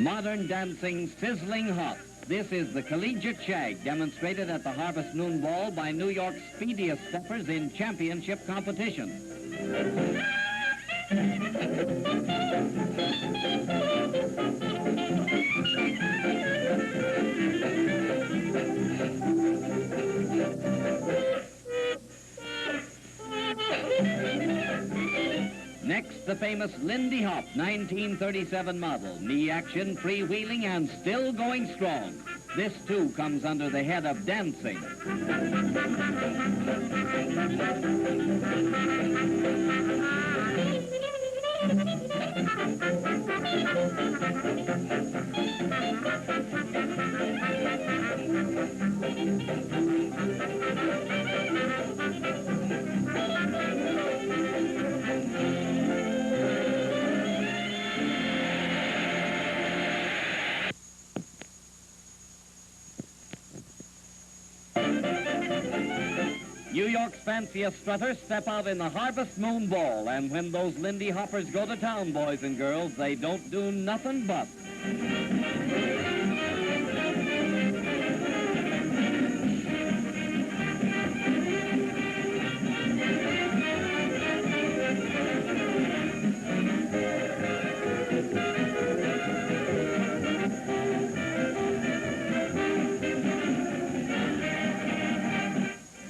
Modern dancing sizzling hot. This is the collegiate shag demonstrated at the Harvest Moon Ball by New York's speediest steppers in championship competition. Next, the famous Lindy Hop 1937 model. Knee action, freewheeling, and still going strong. This, too, comes under the head of dancing. New York's fanciest strutters step out in the Harvest Moon Ball, and when those Lindy Hoppers go to town, boys and girls, they don't do nothing but.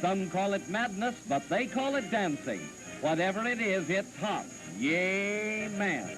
Some call it madness, but they call it dancing. Whatever it is, it's hot. Yay, man.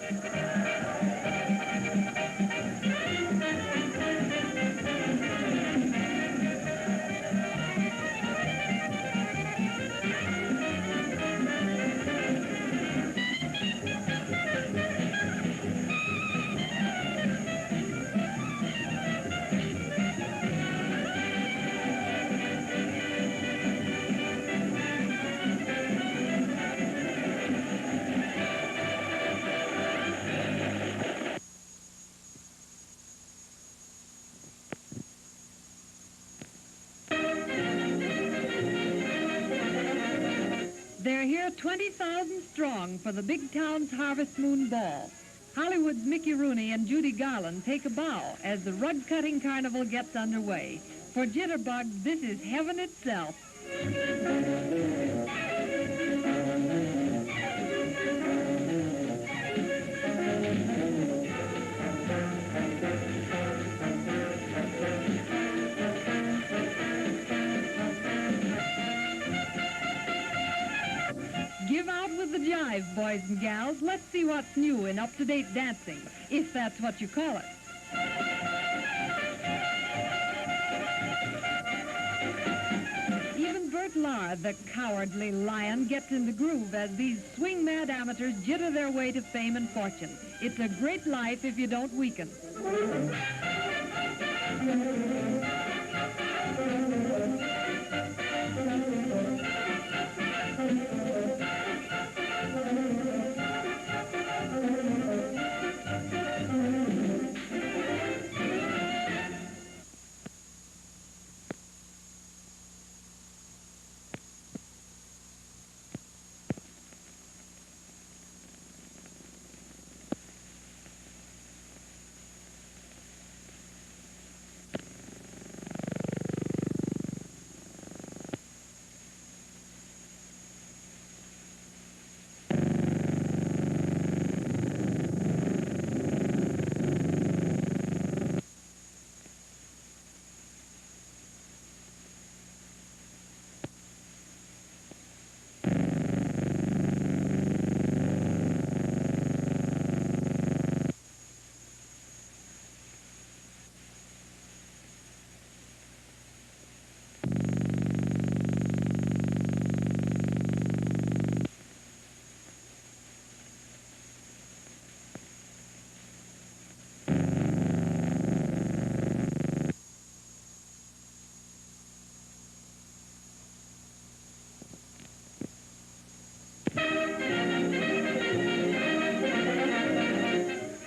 They're here 20,000 strong for the Big Town's Harvest Moon Ball. Hollywood's Mickey Rooney and Judy Garland take a bow as the rug-cutting carnival gets underway. For jitterbugs, this is heaven itself. Give out with the jive, boys and gals. Let's see what's new in up-to-date dancing, if that's what you call it. Even Bert Lahr, the cowardly lion, gets in the groove as these swing-mad amateurs jitter their way to fame and fortune. It's a great life if you don't weaken.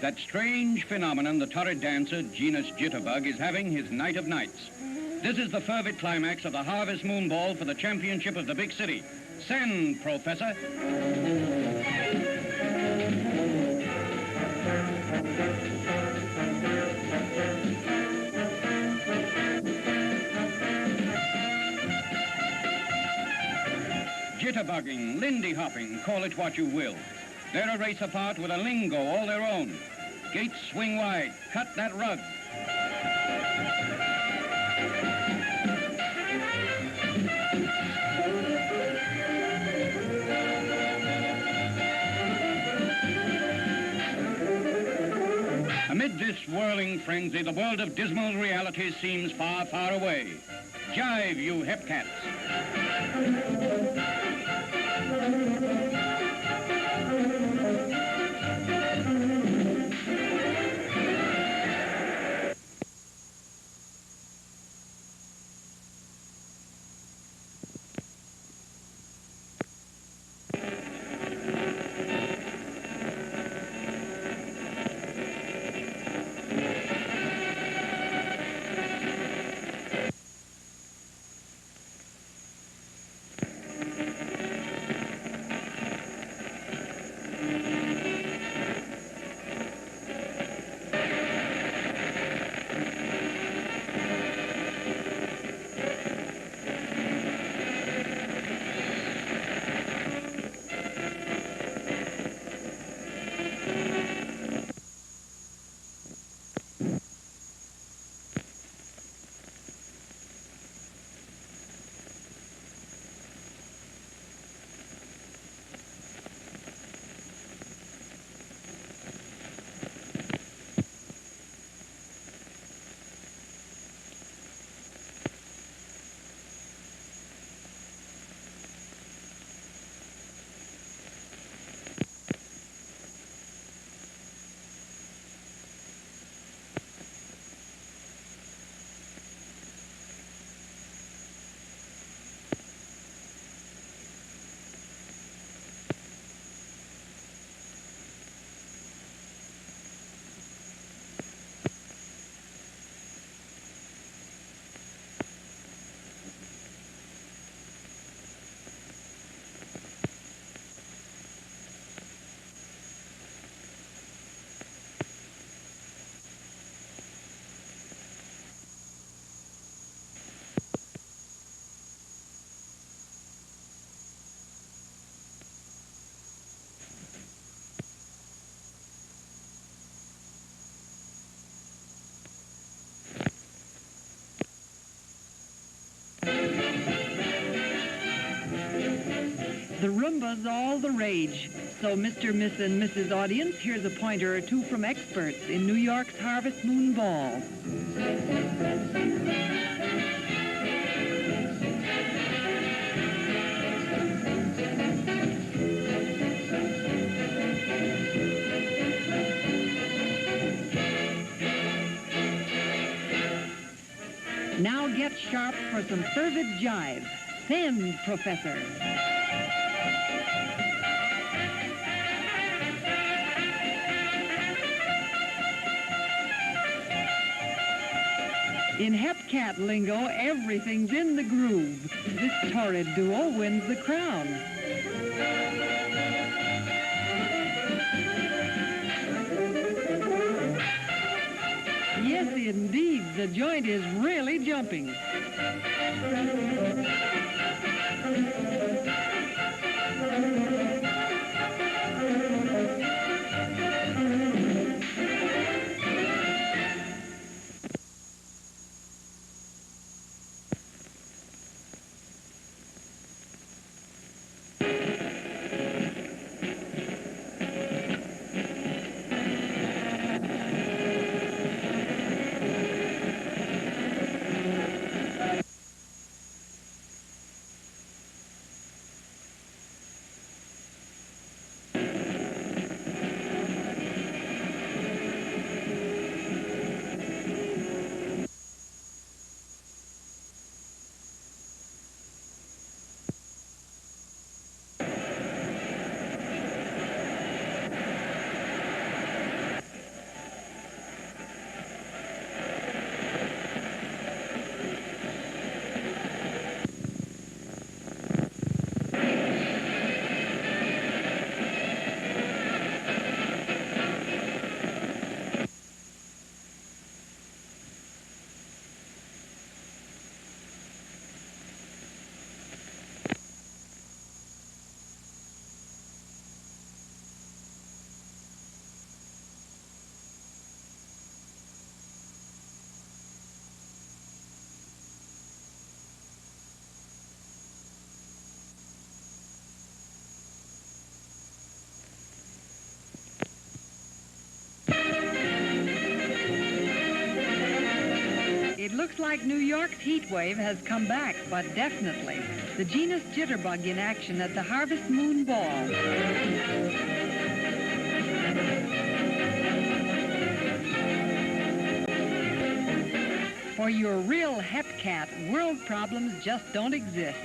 That strange phenomenon the torrid dancer, genus Jitterbug, is having his night of nights. This is the fervid climax of the Harvest Moon Ball for the championship of the big city. Send, Professor. Jitterbugging, Lindy hopping, call it what you will. They're a race apart with a lingo all their own. Gates swing wide, cut that rug. Amid this whirling frenzy, the world of dismal realities seems far, far away. Jive, you hip cats. The Roomba's all the rage. So Mr., Miss, and Mrs. Audience, here's a pointer or two from experts in New York's Harvest Moon Ball. Now get sharp for some fervid jive. Send, Professor. In Hepcat lingo, everything's in the groove. This torrid duo wins the crown. Yes, indeed, the joint is really jumping. Looks like New York's heat wave has come back, but definitely. The genus Jitterbug in action at the Harvest Moon Ball. For your real het cat, world problems just don't exist.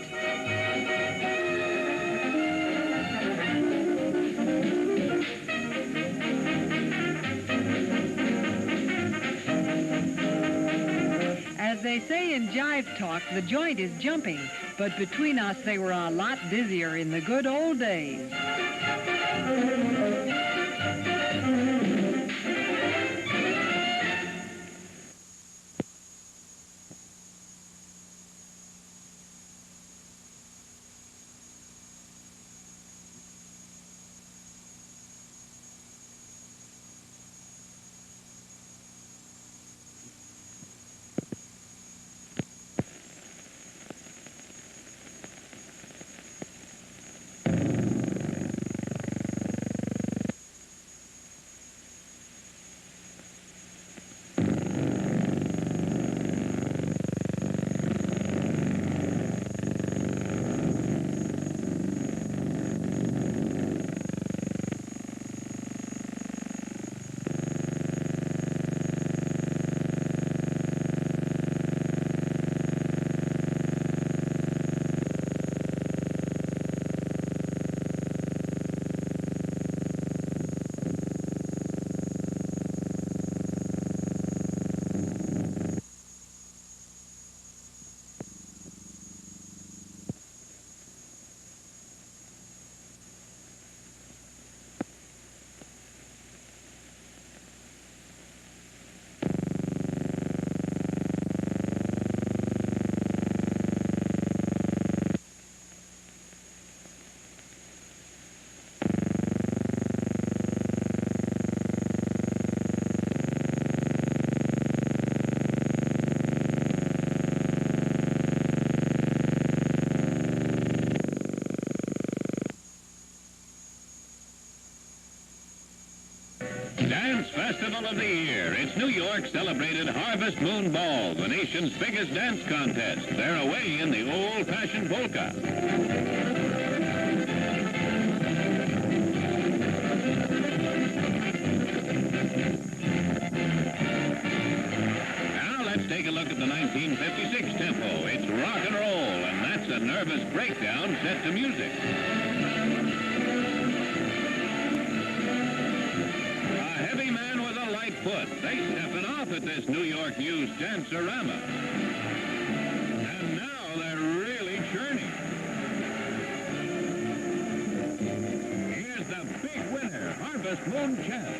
As they say in jive talk, the joint is jumping, but between us they were a lot busier in the good old days. Dance Festival of the Year. It's New York's celebrated Harvest Moon Ball, the nation's biggest dance contest. They're away in the old-fashioned polka. Now let's take a look at the 1956 tempo. It's rock and roll, and that's a nervous breakdown set to music. Foot. They stepping off at this New York News Dancerama. And now they're really churning. Here's the big winner, Harvest Moon Champ.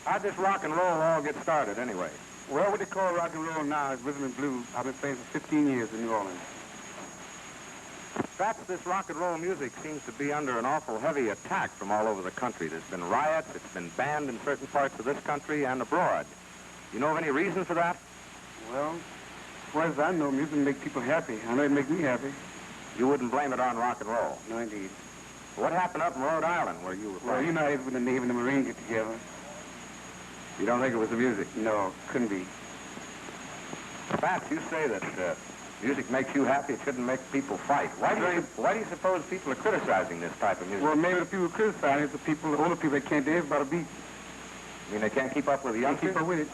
How'd this rock and roll all get started, anyway? Well, what they call rock and roll now is rhythm and blues. I've been playing for 15 years in New Orleans. Perhaps this rock and roll music seems to be under an awful heavy attack from all over the country. There's been riots, it's been banned in certain parts of this country and abroad. You know of any reason for that? Well, as far as I know, music make people happy. I know it make me happy. You wouldn't blame it on rock and roll? No, indeed. What happened up in Rhode Island where you were from? Well, you know how when the Navy and the Marine get together. You don't think it was the music? No, couldn't be. Pat, you say that music makes you happy, it shouldn't make people fight. Why do you suppose people are criticizing this type of music? Well, maybe the people criticizing it, the older people that can't dance by the beat. You mean they can't keep up with the youngsters? Keep up with it.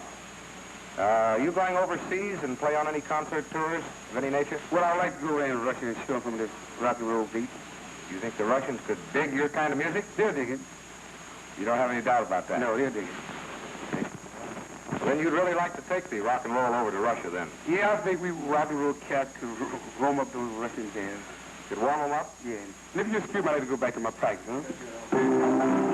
You going overseas and play on any concert tours of any nature? Well, I like to go around and rush in and show them some of this rock and roll beat. You think the Russians could dig your kind of music? They'll dig it. You don't have any doubt about that? No, they'll dig it. Well, then you'd really like to take the rock and roll over to Russia, then? Yeah, I think we rock and roll cats could roam up those Russian bands. Could warm them up? Yeah. And if you excuse me, I'd like to go back to my practice, huh?